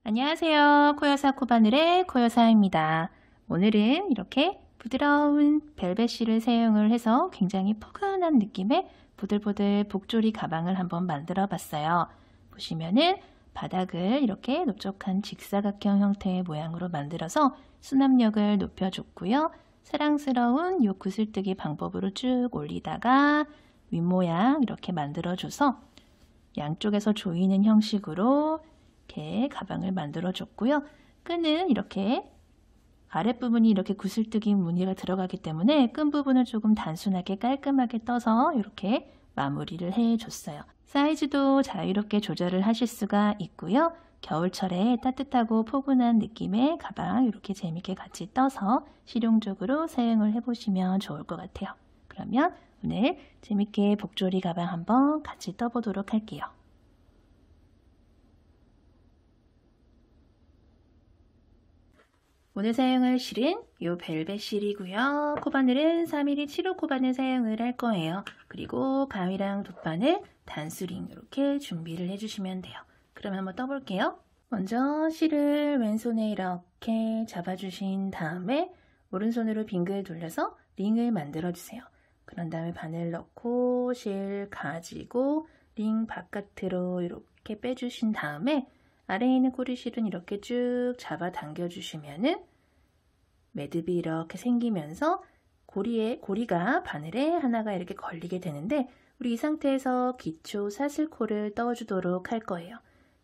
안녕하세요. 코여사 코바늘의 코여사입니다. 오늘은 이렇게 부드러운 벨벳 실을 사용을 해서 굉장히 포근한 느낌의 보들보들 복조리 가방을 한번 만들어 봤어요. 보시면은 바닥을 이렇게 넓적한 직사각형 형태의 모양으로 만들어서 수납력을 높여줬고요. 사랑스러운 이 구슬뜨기 방법으로 쭉 올리다가 윗모양 이렇게 만들어줘서 양쪽에서 조이는 형식으로 이렇게 가방을 만들어 줬고요. 끈은 이렇게 아랫부분이 이렇게 구슬뜨기 무늬가 들어가기 때문에 끈 부분을 조금 단순하게 깔끔하게 떠서 이렇게 마무리를 해 줬어요. 사이즈도 자유롭게 조절을 하실 수가 있고요. 겨울철에 따뜻하고 포근한 느낌의 가방 이렇게 재밌게 같이 떠서 실용적으로 사용을 해보시면 좋을 것 같아요. 그러면 오늘 재밌게 복조리 가방 한번 같이 떠보도록 할게요. 오늘 사용할 실은 이 벨벳 실이고요. 코바늘은 3mm 7호 코바늘 사용을 할 거예요. 그리고 가위랑 돗바늘, 단수링 이렇게 준비를 해주시면 돼요. 그럼 한번 떠볼게요. 먼저 실을 왼손에 이렇게 잡아주신 다음에 오른손으로 빙글 돌려서 링을 만들어주세요. 그런 다음에 바늘 넣고 실 가지고 링 바깥으로 이렇게 빼주신 다음에 아래에 있는 꼬리실은 이렇게 쭉 잡아 당겨주시면은 매듭이 이렇게 생기면서 고리가 바늘에 하나가 이렇게 걸리게 되는데 우리 이 상태에서 기초 사슬코를 떠주도록 할 거예요.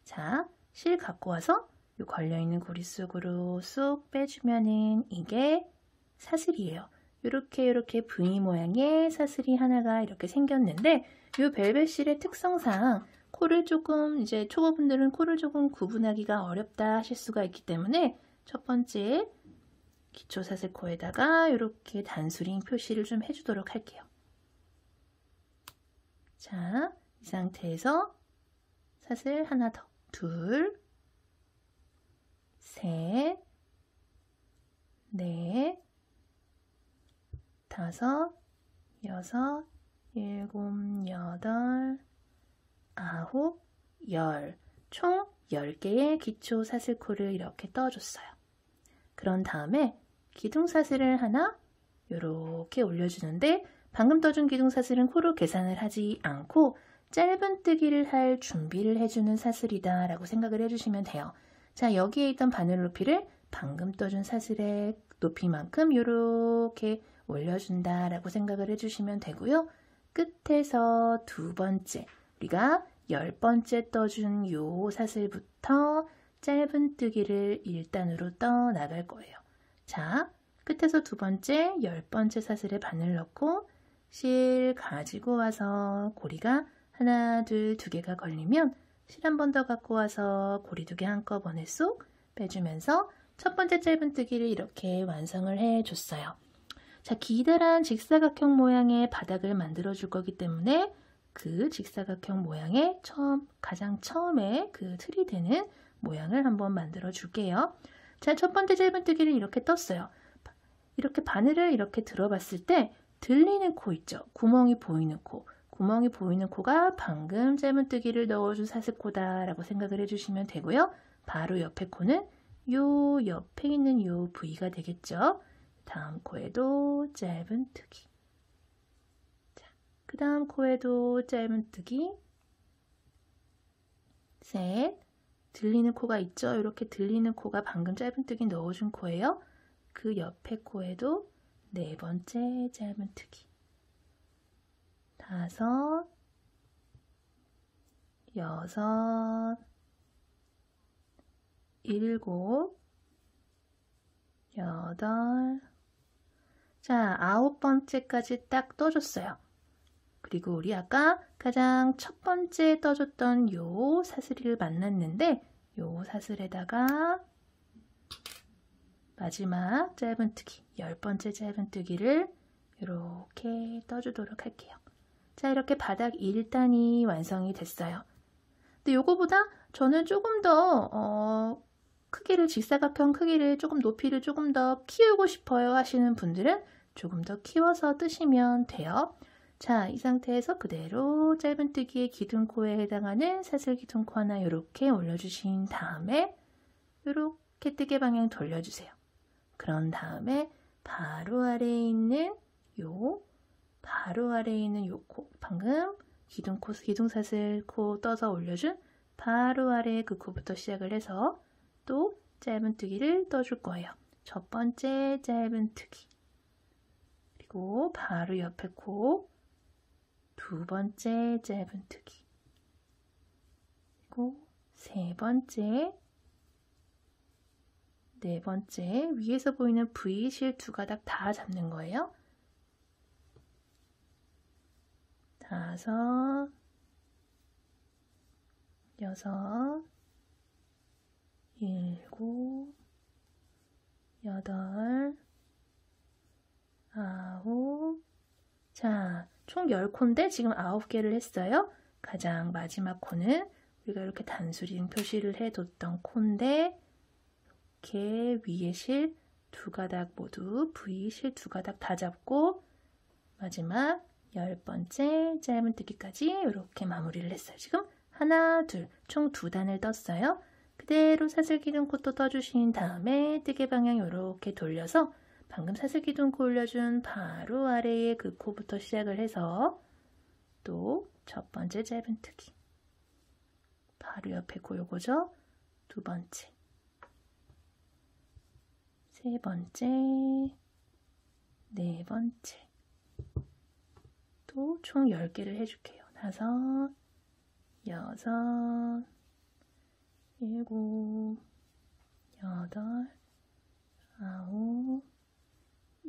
자, 실 갖고 와서 이 걸려있는 고리 속으로 쏙 빼주면은 이게 사슬이에요. 이렇게 V 모양의 사슬이 하나가 이렇게 생겼는데 이 벨벳 실의 특성상 코를 조금 이제 초보분들은 코를 조금 구분하기가 어렵다 하실 수가 있기 때문에 첫 번째 기초 사슬코에다가 이렇게 단수링 표시를 좀 해주도록 할게요. 자, 이 상태에서 사슬 하나 더, 둘, 셋, 넷, 다섯, 여섯, 일곱, 여덟, 아홉, 열, 총 10개의 기초 사슬코를 이렇게 떠줬어요. 그런 다음에 기둥사슬을 하나 이렇게 올려주는데 방금 떠준 기둥사슬은 코로 계산을 하지 않고 짧은뜨기를 할 준비를 해주는 사슬이다 라고 생각을 해주시면 돼요. 자, 여기에 있던 바늘 높이를 방금 떠준 사슬의 높이만큼 이렇게 올려준다 라고 생각을 해주시면 되고요. 끝에서 두 번째 우리가 10번째 떠준 요 사슬부터 짧은뜨기를 1단으로 떠 나갈 거예요. 자, 끝에서 두 번째 10번째 사슬에 바늘 넣고 실 가지고 와서 고리가 하나, 둘, 두 개가 걸리면 실 한 번 더 갖고 와서 고리 두 개 한꺼번에 쏙 빼주면서 첫 번째 짧은뜨기를 이렇게 완성을 해줬어요. 자, 기다란 직사각형 모양의 바닥을 만들어 줄 거기 때문에 그 직사각형 모양의 가장 처음에 그 틀이 되는 모양을 한번 만들어 줄게요. 자, 첫 번째 짧은뜨기를 이렇게 떴어요. 이렇게 바늘을 이렇게 들어봤을 때 들리는 코 있죠? 구멍이 보이는 코. 구멍이 보이는 코가 방금 짧은뜨기를 넣어준 사슬코다 라고 생각을 해주시면 되고요. 바로 옆에 코는 요 옆에 있는 요 부위가 되겠죠? 다음 코에도 짧은뜨기. 그 다음 코에도 짧은뜨기. 셋. 들리는 코가 있죠? 이렇게 들리는 코가 방금 짧은뜨기 넣어준 코예요. 그 옆에 코에도 네 번째 짧은뜨기. 다섯, 여섯, 일곱, 여덟. 자, 9번째까지 딱 떠줬어요. 그리고 우리 아까 가장 첫 번째 떠줬던 요 사슬을 만났는데 요 사슬에다가 마지막 짧은뜨기 10번째 짧은뜨기를 이렇게 떠주도록 할게요. 자, 이렇게 바닥 1단이 완성이 됐어요. 근데 요거보다 저는 조금 더 크기를 직사각형 크기를 조금 높이를 조금 더 키우고 싶어요 하시는 분들은 조금 더 키워서 뜨시면 돼요. 자, 이 상태에서 그대로 짧은뜨기의 기둥코에 해당하는 사슬 기둥코 하나 이렇게 올려주신 다음에 이렇게 뜨개 방향 돌려주세요. 그런 다음에 바로 아래에 있는 요 코, 방금 기둥사슬 코 떠서 올려준 바로 아래에 그 코부터 시작을 해서 또 짧은뜨기를 떠줄 거예요. 첫 번째 짧은뜨기, 그리고 바로 옆에 코 두 번째 짧은뜨기, 그리고 세 번째, 네 번째, 위에서 보이는 V 실 두 가닥 다 잡는 거예요. 다섯, 여섯, 일곱, 여덟, 아홉. 자, 총 10코인데 지금 9개를 했어요. 가장 마지막 코는 우리가 이렇게 단수링 표시를 해뒀던 코인데 이렇게 위에 실 두 가닥 모두 V 실 두 가닥 다 잡고 마지막 10번째 짧은뜨기까지 이렇게 마무리를 했어요. 지금 하나, 둘, 총 2단을 떴어요. 그대로 사슬기둥 코 또 떠주신 다음에 뜨개 방향 이렇게 돌려서 방금 사슬기둥 코 올려준 바로 아래에 그 코부터 시작을 해서 또 첫 번째 짧은뜨기, 바로 옆에 코 요거죠. 두 번째, 세 번째, 네 번째, 또 총 10개를 해줄게요. 다섯, 여섯, 일곱, 여덟, 아홉,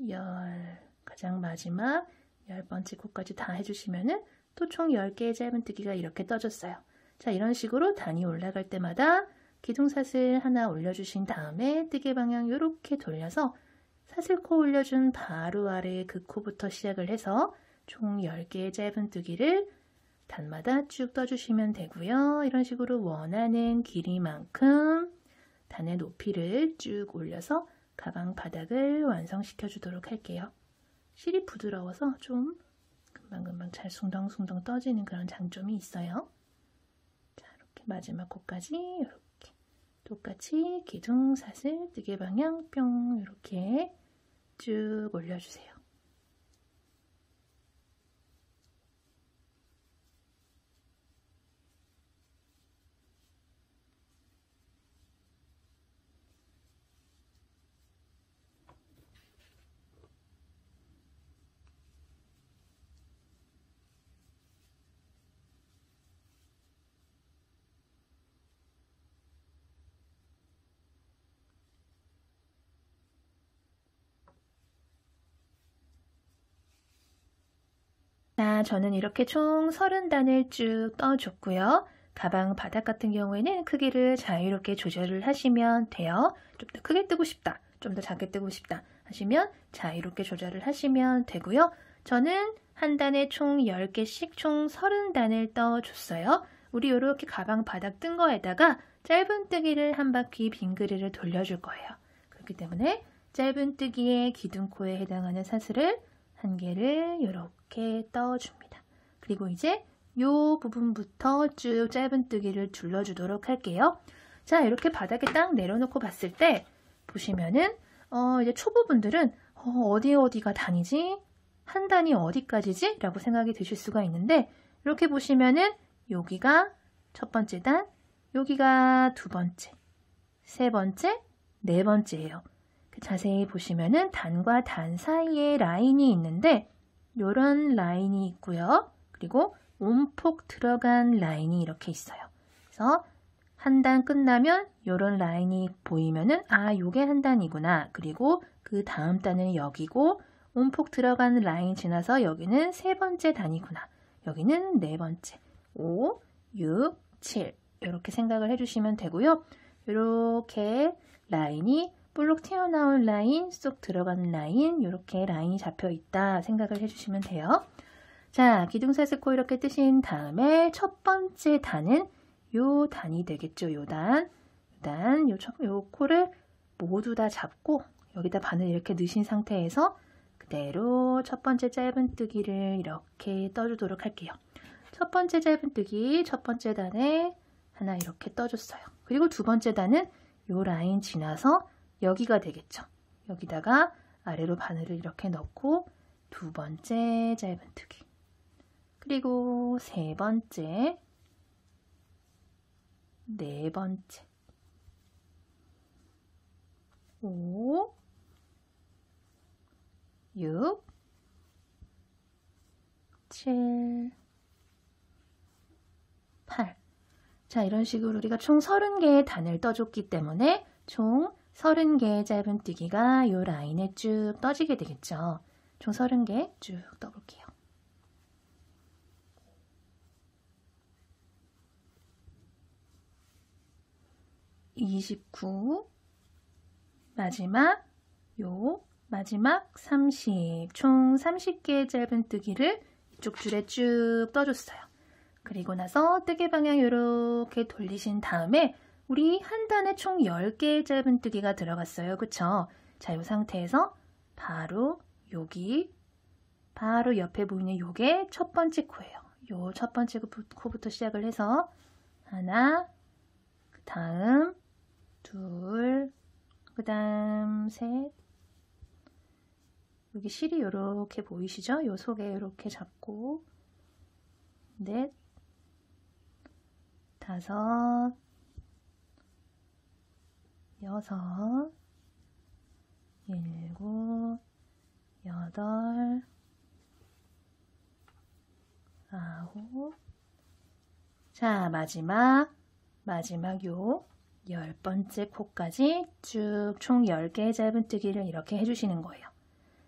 열. 가장 마지막 10번째 코까지 다 해주시면은 또 총 10개의 짧은뜨기가 이렇게 떠졌어요. 자, 이런 식으로 단이 올라갈 때마다 기둥사슬 하나 올려주신 다음에 뜨개 방향 이렇게 돌려서 사슬코 올려준 바로 아래에 그 코부터 시작을 해서 총 10개의 짧은뜨기를 단마다 쭉 떠주시면 되고요. 이런 식으로 원하는 길이만큼 단의 높이를 쭉 올려서 가방 바닥을 완성시켜 주도록 할게요. 실이 부드러워서 좀 금방금방 잘 숭덩숭덩 떠지는 그런 장점이 있어요. 자, 이렇게 마지막 코까지 이렇게 똑같이 기둥사슬 뜨개 방향 뿅 이렇게 쭉 올려주세요. 자, 저는 이렇게 총 30단을 쭉 떠줬고요. 가방 바닥 같은 경우에는 크기를 자유롭게 조절을 하시면 돼요. 좀 더 크게 뜨고 싶다, 좀 더 작게 뜨고 싶다 하시면 자유롭게 조절을 하시면 되고요. 저는 한 단에 총 10개씩 총 30단을 떠줬어요. 우리 이렇게 가방 바닥 뜬 거에다가 짧은뜨기를 한 바퀴 빙그리를 돌려줄 거예요. 그렇기 때문에 짧은뜨기의 기둥코에 해당하는 사슬을 한 개를 이렇게 떠줍니다. 그리고 이제 이 부분부터 쭉 짧은뜨기를 둘러주도록 할게요. 자, 이렇게 바닥에 딱 내려놓고 봤을 때 보시면은 이제 초보분들은 어디가 단이지? 한 단이 어디까지지? 라고 생각이 드실 수가 있는데 이렇게 보시면은 여기가 첫 번째 단, 여기가 두 번째, 세 번째, 네 번째예요. 자세히 보시면은 단과 단 사이에 라인이 있는데 이런 라인이 있고요. 그리고 온폭 들어간 라인이 이렇게 있어요. 그래서 한 단 끝나면 이런 라인이 보이면은 요게 한 단이구나. 그리고 그 다음 단은 여기고 온폭 들어간 라인 지나서 여기는 세 번째 단이구나. 여기는 네 번째. 5, 6, 7 이렇게 생각을 해주시면 되고요. 이렇게 라인이 볼록 튀어나온 라인, 쏙 들어가는 라인, 이렇게 라인이 잡혀 있다 생각을 해주시면 돼요. 자, 기둥사슬 코 이렇게 뜨신 다음에 첫 번째 단은 요 단이 되겠죠. 요 코를 모두 다 잡고 여기다 바늘 이렇게 넣으신 상태에서 그대로 첫 번째 짧은뜨기를 이렇게 떠주도록 할게요. 첫 번째 짧은뜨기, 첫 번째 단에 하나 이렇게 떠줬어요. 그리고 두 번째 단은 요 라인 지나서 여기가 되겠죠. 여기다가 아래로 바늘을 이렇게 넣고 두 번째 짧은뜨기, 그리고 세 번째, 네 번째, 5, 6, 7, 8. 자, 이런 식으로 우리가 총 30개의 단을 떠줬기 때문에 총 30개의 짧은뜨기가 이 라인에 쭉 떠지게 되겠죠. 총 30개 쭉 떠볼게요. (29) 마지막 30, 총 30개의 짧은뜨기를 이쪽 줄에 쭉 떠줬어요. 그리고 나서 뜨개 방향 이렇게 돌리신 다음에 우리 한 단에 총 10개의 짧은뜨기가 들어갔어요. 그쵸? 자, 이 상태에서 바로 여기, 바로 옆에 보이는 요게 첫 번째 코예요. 요 첫 번째 코부터 시작을 해서 하나, 그 다음 둘, 그 다음 셋, 여기 실이 이렇게 보이시죠? 요 속에 이렇게 잡고 넷, 다섯, 여섯, 일곱, 여덟, 아홉. 자, 마지막 요 10번째 코까지 쭉 총 10개의 짧은뜨기를 이렇게 해주시는 거예요.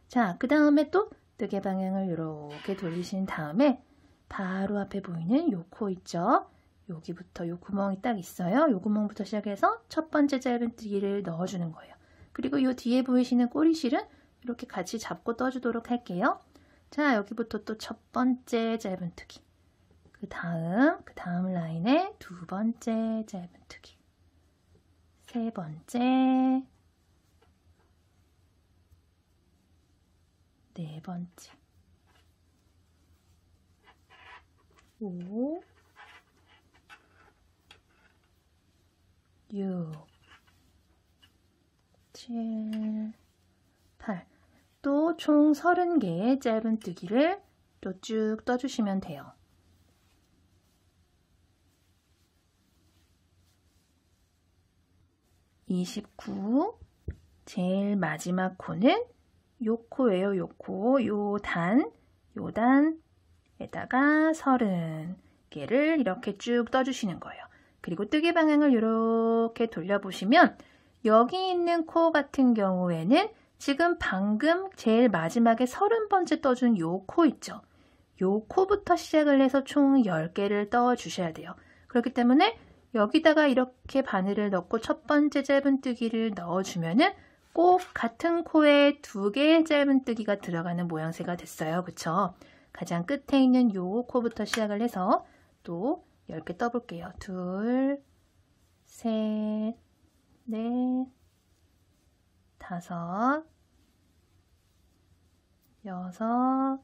자, 그 다음에 또 뜨개 방향을 이렇게 돌리신 다음에 바로 앞에 보이는 요 코 있죠? 여기부터 요 구멍이 딱 있어요. 요 구멍부터 시작해서 첫 번째 짧은뜨기를 넣어주는 거예요. 그리고 요 뒤에 보이시는 꼬리실은 이렇게 같이 잡고 떠주도록 할게요. 자, 여기부터 또 첫 번째 짧은뜨기, 그 다음 라인에 두 번째 짧은뜨기, 세 번째, 네 번째, 5, 6, 7, 8. 또 총 30개의 짧은뜨기를 또 쭉 떠주시면 돼요. (29) 제일 마지막 코는 요 코예요. 요 코, 요 단에다가 30개를 이렇게 쭉 떠주시는 거예요. 그리고 뜨개 방향을 이렇게 돌려보시면 여기 있는 코 같은 경우에는 지금 방금 제일 마지막에 30번째 떠준 요 코 있죠. 요 코부터 시작을 해서 총 10개를 떠주셔야 돼요. 그렇기 때문에 여기다가 이렇게 바늘을 넣고 첫 번째 짧은뜨기를 넣어주면은 꼭 같은 코에 2개의 짧은뜨기가 들어가는 모양새가 됐어요. 그쵸? 가장 끝에 있는 요 코부터 시작을 해서 또 10개 떠볼게요. 둘, 셋, 넷, 다섯, 여섯,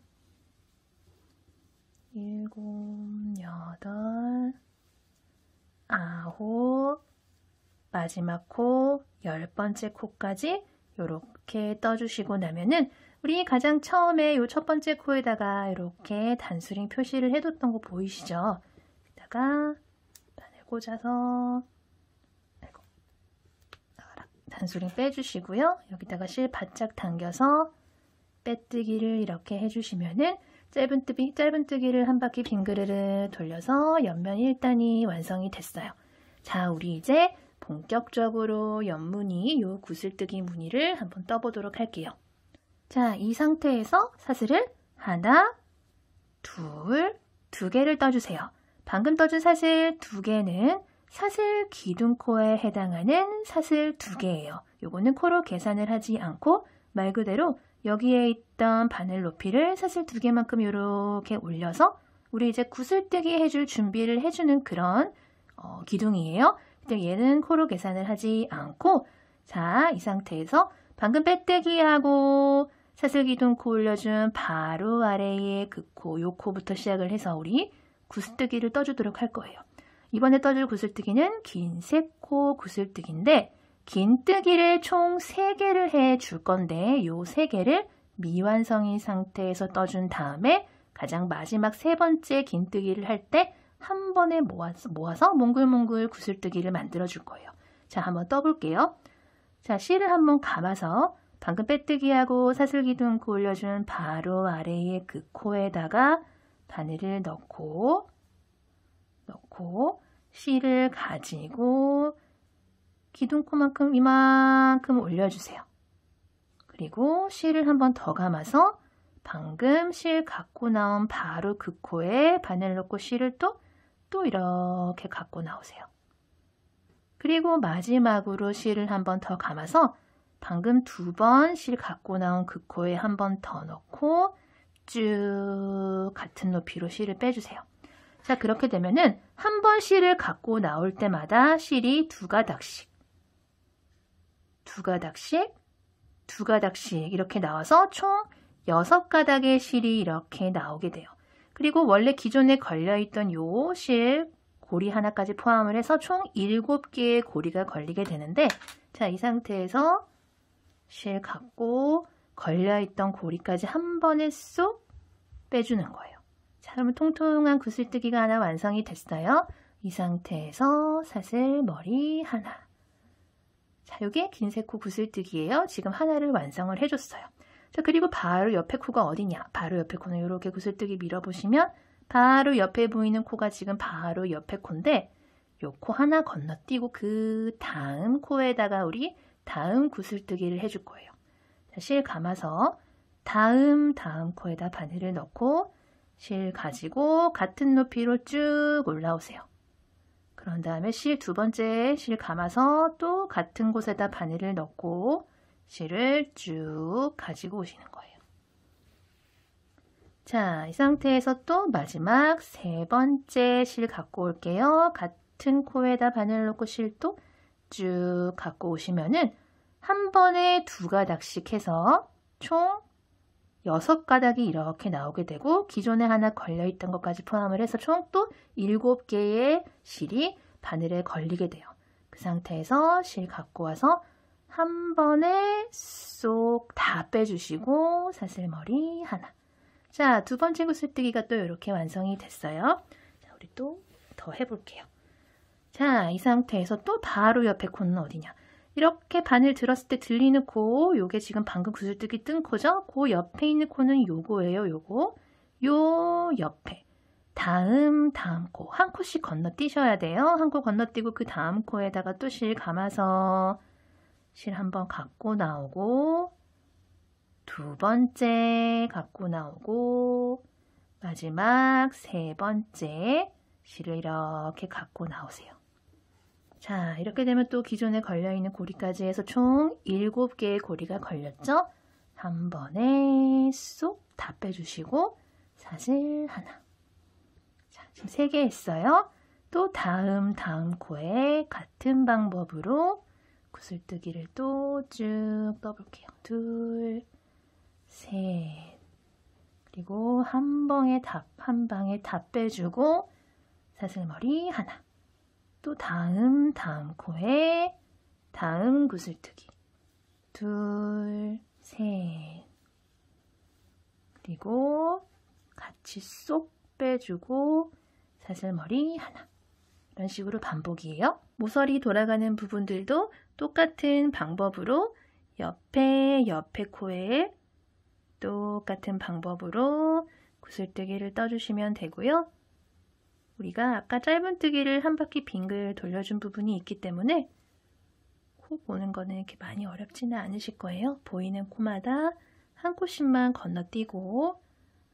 일곱, 여덟, 아홉, 마지막 코 10번째 코까지 이렇게 떠주시고 나면은 우리 가장 처음에 이 첫 번째 코에다가 이렇게 단수링 표시를 해뒀던 거 보이시죠? 여기다가 바늘 꽂아서 단수링 빼주시고요. 여기다가 실 바짝 당겨서 빼뜨기를 이렇게 해주시면은 짧은뜨기를 한 바퀴 빙그르르 돌려서 옆면 1단이 완성이 됐어요. 자, 우리 이제 본격적으로 옆무늬, 요 구슬뜨기 무늬를 한번 떠보도록 할게요. 자, 이 상태에서 사슬을 하나, 둘, 2개를 떠주세요. 방금 떠준 사슬 2개는 사슬 기둥코에 해당하는 사슬 2개예요. 요거는 코로 계산을 하지 않고 말 그대로 여기에 있던 바늘 높이를 사슬 2개만큼 이렇게 올려서 우리 이제 구슬뜨기 해줄 준비를 해주는 그런 기둥이에요. 얘는 코로 계산을 하지 않고, 자, 이 상태에서 방금 빼뜨기하고 사슬 기둥 코 올려준 바로 아래에 그 코, 요 코부터 시작을 해서 우리 구슬뜨기를 떠주도록 할 거예요. 이번에 떠줄 구슬뜨기는 긴 3코 구슬뜨기인데 긴뜨기를 총 3개를 해 줄 건데 요 3개를 미완성인 상태에서 떠준 다음에 가장 마지막 3번째 긴뜨기를 할 때 한 번에 모아서 몽글몽글 구슬뜨기를 만들어 줄 거예요. 자, 한번 떠볼게요. 자, 실을 한번 감아서 방금 빼뜨기하고 사슬기 둥고 올려준 바로 아래의 그 코에다가 바늘을 넣고 실을 가지고 기둥코만큼 이만큼 올려주세요. 그리고 실을 한 번 더 감아서 방금 실 갖고 나온 바로 그 코에 바늘 넣고 실을 또 이렇게 갖고 나오세요. 그리고 마지막으로 실을 한 번 더 감아서 방금 2번 실 갖고 나온 그 코에 한 번 더 넣고 쭉 같은 높이로 실을 빼주세요. 자, 그렇게 되면은 한 번 실을 갖고 나올 때마다 실이 2가닥씩 이렇게 나와서 총 6가닥의 실이 이렇게 나오게 돼요. 그리고 원래 기존에 걸려있던 요 실 고리 하나까지 포함을 해서 총 7개의 고리가 걸리게 되는데, 자, 이 상태에서 실 갖고 걸려있던 고리까지 한 번에 쏙 빼주는 거예요. 자, 그러면 통통한 구슬뜨기가 하나 완성이 됐어요. 이 상태에서 사슬머리 하나. 자, 요게 긴새코 구슬뜨기예요. 지금 하나를 완성을 해줬어요. 자, 그리고 바로 옆에 코가 어디냐? 바로 옆에 코는 이렇게 구슬뜨기 밀어보시면 바로 옆에 보이는 코가 지금 바로 옆에 코인데, 요 코 하나 건너뛰고 그 다음 코에다가 우리 다음 구슬뜨기를 해줄 거예요. 자, 실 감아서 다음 코에다 바늘을 넣고 실 가지고 같은 높이로 쭉 올라오세요. 그런 다음에 실 2번째 실 감아서 또 같은 곳에다 바늘을 넣고 실을 쭉 가지고 오시는 거예요. 자, 이 상태에서 또 마지막 3번째 실 갖고 올게요. 같은 코에다 바늘 넣고 실도 쭉 갖고 오시면은 한 번에 2가닥씩 해서 총 6가닥이 이렇게 나오게 되고, 기존에 하나 걸려있던 것까지 포함을 해서 총 또 7개의 실이 바늘에 걸리게 돼요. 그 상태에서 실 갖고 와서 한 번에 쏙 다 빼주시고 사슬머리 하나. 자, 2번째 구슬뜨기가 또 이렇게 완성이 됐어요. 자, 우리 또 더 해볼게요. 자, 이 상태에서 또 바로 옆에 코는 어디냐? 이렇게 바늘 들었을 때 들리는 코, 요게 지금 방금 구슬뜨기 뜬 코죠? 그 옆에 있는 코는 요거예요, 요거. 요 옆에. 다음 코. 한 코씩 건너뛰셔야 돼요. 한 코 건너뛰고 그 다음 코에다가 또 실 감아서 실 한번 갖고 나오고, 2번째 갖고 나오고, 마지막 3번째 실을 이렇게 갖고 나오세요. 자, 이렇게 되면 또 기존에 걸려있는 고리까지 해서 총 7개의 고리가 걸렸죠? 한 번에 쏙 다 빼주시고 사슬 하나. 자, 지금 3개 했어요. 또 다음 코에 같은 방법으로 구슬뜨기를 또 쭉 떠볼게요. 2, 3, 그리고 한 방에 다 빼주고 사슬머리 하나. 또 다음 코에 다음 구슬뜨기 2, 3, 그리고 같이 쏙 빼주고 사슬머리 하나. 이런 식으로 반복이에요. 모서리 돌아가는 부분들도 똑같은 방법으로 옆에 코에 똑같은 방법으로 구슬뜨기를 떠주시면 되고요. 우리가 아까 짧은 뜨기를 한 바퀴 빙글 돌려준 부분이 있기 때문에 코 보는 거는 이렇게 많이 어렵지는 않으실 거예요. 보이는 코마다 한 코씩만 건너뛰고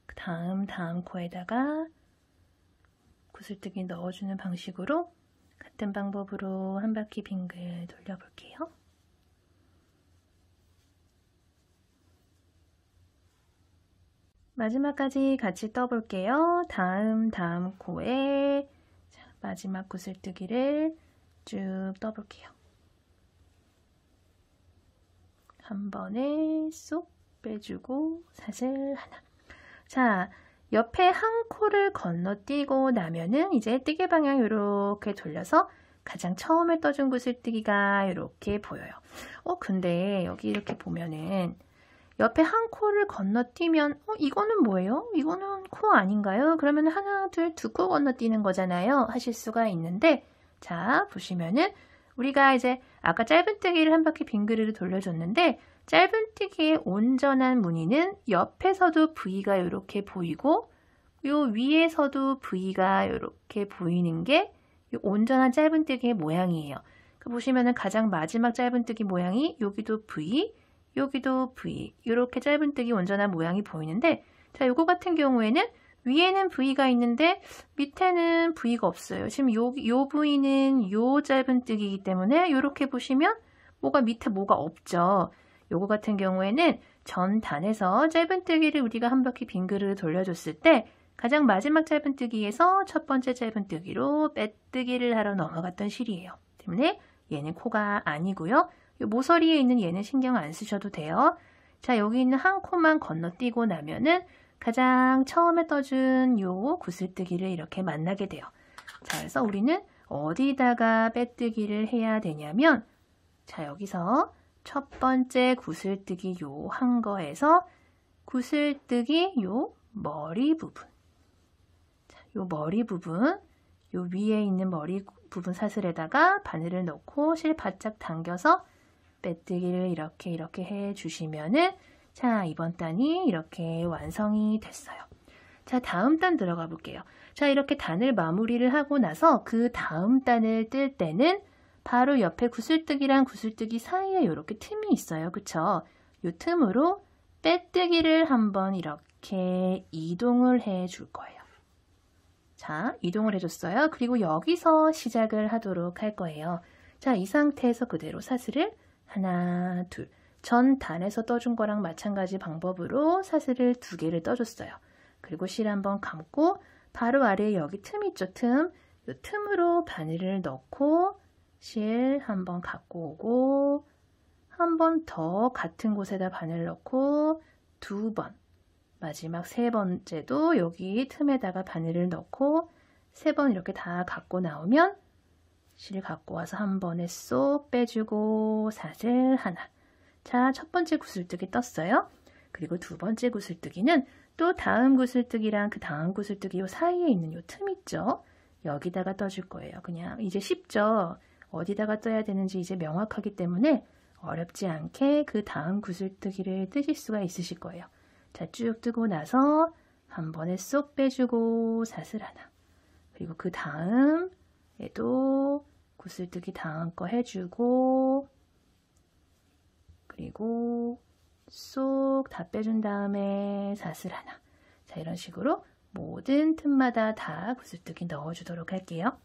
그 다음 코에다가 구슬뜨기 넣어주는 방식으로 같은 방법으로 한 바퀴 빙글 돌려볼게요. 마지막까지 같이 떠볼게요. 다음 코에 자, 마지막 구슬뜨기를 쭉 떠볼게요. 한 번에 쏙 빼주고 사슬 하나. 자, 옆에 한 코를 건너뛰고 나면은 이제 뜨개 방향 이렇게 돌려서 가장 처음에 떠준 구슬뜨기가 이렇게 보여요. 근데 여기 이렇게 보면은 옆에 한 코를 건너뛰면 이거는 뭐예요? 이거는 코 아닌가요? 그러면 하나, 둘, 두 코 건너뛰는 거잖아요. 하실 수가 있는데 자, 보시면은 우리가 이제 아까 짧은뜨기를 한 바퀴 빙그르르 돌려줬는데 짧은뜨기의 온전한 무늬는 옆에서도 V가 이렇게 보이고 요 위에서도 V가 이렇게 보이는 게 이 온전한 짧은뜨기의 모양이에요. 보시면은 가장 마지막 짧은뜨기 모양이 여기도 V, 여기도 V, 이렇게 짧은뜨기 온전한 모양이 보이는데 자, 요거 같은 경우에는 위에는 V가 있는데 밑에는 V가 없어요. 지금 요 V는 요 짧은뜨기이기 때문에 이렇게 보시면 밑에 뭐가 없죠. 요거 같은 경우에는 전 단에서 짧은뜨기를 우리가 한 바퀴 빙그르르 돌려줬을 때 가장 마지막 짧은뜨기에서 첫 번째 짧은뜨기로 빼뜨기를 하러 넘어갔던 실이에요. 때문에 얘는 코가 아니고요. 요 모서리에 있는 얘는 신경 안 쓰셔도 돼요. 자, 여기 있는 한 코만 건너뛰고 나면은 가장 처음에 떠준 요 구슬뜨기를 이렇게 만나게 돼요. 자, 그래서 우리는 어디다가 빼뜨기를 해야 되냐면 자, 여기서 첫 번째 구슬뜨기 요 한 거에서 구슬뜨기 요 머리 부분 요 머리 부분, 요 위에 있는 머리 부분 사슬에다가 바늘을 넣고 실 바짝 당겨서 빼뜨기를 이렇게 해주시면은 자, 이번 단이 이렇게 완성이 됐어요. 자, 다음 단 들어가 볼게요. 자, 이렇게 단을 마무리를 하고 나서 그 다음 단을 뜰 때는 바로 옆에 구슬뜨기랑 구슬뜨기 사이에 이렇게 틈이 있어요. 그쵸? 요 틈으로 빼뜨기를 한번 이렇게 이동을 해 줄 거예요. 자, 이동을 해줬어요. 그리고 여기서 시작을 하도록 할 거예요. 자, 이 상태에서 그대로 사슬을 하나, 둘. 전 단에서 떠준 거랑 마찬가지 방법으로 사슬을 2개를 떠줬어요. 그리고 실 한번 감고 바로 아래에 여기 틈 있죠, 틈. 이 틈으로 바늘을 넣고 실 한번 갖고 오고 한 번 더 같은 곳에다 바늘 넣고 2번. 마지막 3번째도 여기 틈에다가 바늘을 넣고 3번 이렇게 다 갖고 나오면 실 갖고 와서 한 번에 쏙 빼주고 사슬 하나. 자, 첫 번째 구슬뜨기 떴어요. 그리고 두 번째 구슬뜨기는 또 다음 구슬뜨기랑 그 다음 구슬뜨기 요 사이에 있는 요 틈 있죠? 여기다가 떠줄 거예요. 그냥 이제 쉽죠? 어디다가 떠야 되는지 이제 명확하기 때문에 어렵지 않게 그 다음 구슬뜨기를 뜨실 수가 있으실 거예요. 자, 쭉 뜨고 나서 한 번에 쏙 빼주고 사슬 하나. 그리고 그 다음에도 구슬뜨기 다음 거 해주고 그리고 쏙 다 빼준 다음에 사슬 하나. 자, 이런 식으로 모든 틈마다 다 구슬뜨기 넣어주도록 할게요.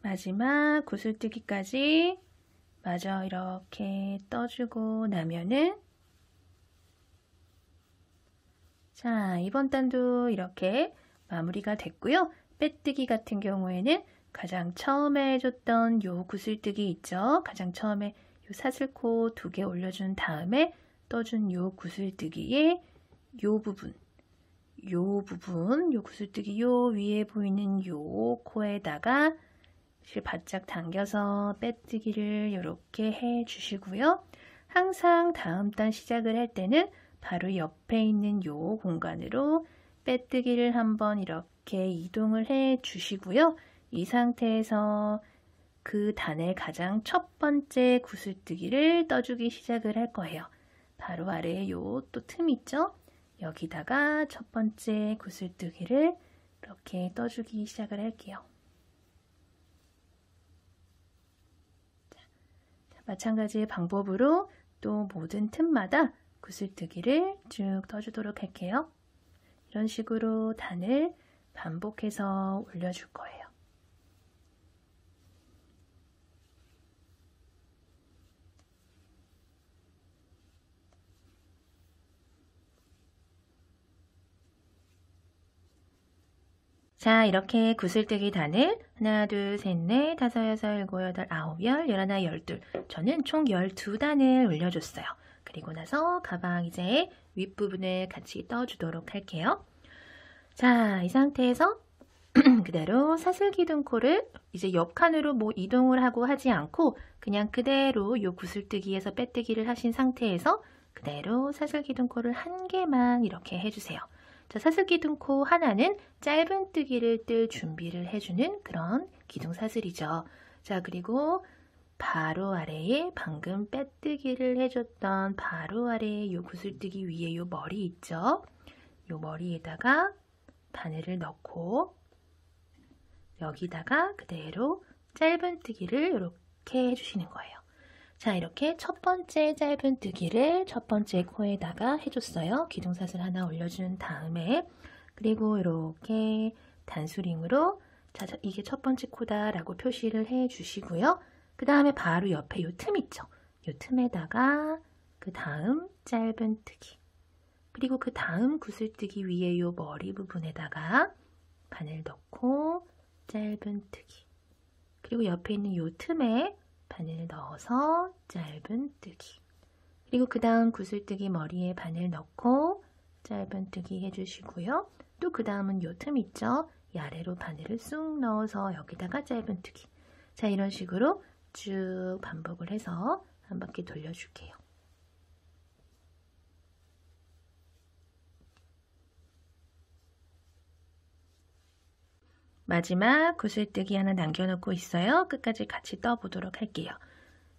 마지막 구슬뜨기까지 마저 이렇게 떠주고 나면은 자, 이번 단도 이렇게 마무리가 됐고요. 빼뜨기 같은 경우에는 가장 처음에 해줬던 요 구슬뜨기 있죠? 가장 처음에 요 사슬코 2개 올려준 다음에 떠준 요 구슬뜨기의 요 부분, 요 구슬뜨기 요 위에 보이는 요 코에다가 실 바짝 당겨서 빼뜨기를 이렇게 해 주시고요. 항상 다음 단 시작을 할 때는 바로 옆에 있는 요 공간으로 빼뜨기를 한번 이렇게 이동을 해 주시고요. 이 상태에서 그 단의 가장 첫 번째 구슬뜨기를 떠주기 시작을 할 거예요. 바로 아래에 요 또 틈 있죠? 여기다가 첫 번째 구슬뜨기를 이렇게 떠주기 시작을 할게요. 마찬가지의 방법으로 또 모든 틈마다 구슬뜨기를 쭉 떠주도록 할게요. 이런 식으로 단을 반복해서 올려줄 거예요. 자, 이렇게 구슬뜨기 단을 하나, 둘, 셋, 넷, 다섯, 여섯, 일곱, 여덟, 아홉, 열, 열하나, 열둘. 저는 총 12단을 올려줬어요. 그리고 나서 가방 이제 윗부분을 같이 떠주도록 할게요. 자, 이 상태에서 그대로 사슬기둥코를 이제 옆칸으로 뭐 이동을 하고 하지 않고 그냥 그대로 요 구슬뜨기에서 빼뜨기를 하신 상태에서 그대로 사슬기둥코를 한 개만 이렇게 해주세요. 자, 사슬기둥코 하나는 짧은 뜨기를 뜰 준비를 해주는 그런 기둥사슬이죠. 자, 그리고 바로 아래에 방금 빼뜨기를 해줬던 바로 아래에 요 구슬뜨기 위에 요 머리 있죠? 요 머리에다가 바늘을 넣고 여기다가 그대로 짧은 뜨기를 이렇게 해주시는 거예요. 자, 이렇게 첫 번째 짧은 뜨기를 첫 번째 코에다가 해줬어요. 기둥사슬 하나 올려준 다음에 그리고 이렇게 단수링으로 자, 이게 첫 번째 코다 라고 표시를 해주시고요. 그 다음에 바로 옆에 요 틈 있죠. 요 틈에다가 그 다음 짧은 뜨기 그리고 그 다음 구슬뜨기 위에 요 머리 부분에다가 바늘 넣고 짧은 뜨기 그리고 옆에 있는 요 틈에 바늘 넣어서 짧은 뜨기 그리고 그 다음 구슬뜨기 머리에 바늘 넣고 짧은 뜨기 해주시고요. 또 그 다음은 요 틈 있죠? 이 아래로 바늘을 쑥 넣어서 여기다가 짧은 뜨기 자, 이런 식으로 쭉 반복을 해서 한 바퀴 돌려줄게요. 마지막 구슬뜨기 하나 남겨놓고 있어요. 끝까지 같이 떠보도록 할게요.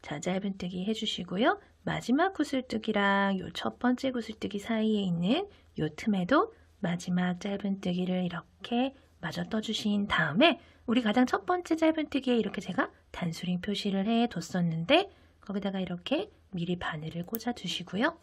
자, 짧은 뜨기 해주시고요. 마지막 구슬뜨기랑 요 첫 번째 구슬뜨기 사이에 있는 요 틈에도 마지막 짧은 뜨기를 이렇게 마저 떠주신 다음에 우리 가장 첫 번째 짧은 뜨기에 이렇게 제가 단수링 표시를 해뒀었는데 거기다가 이렇게 미리 바늘을 꽂아 주시고요.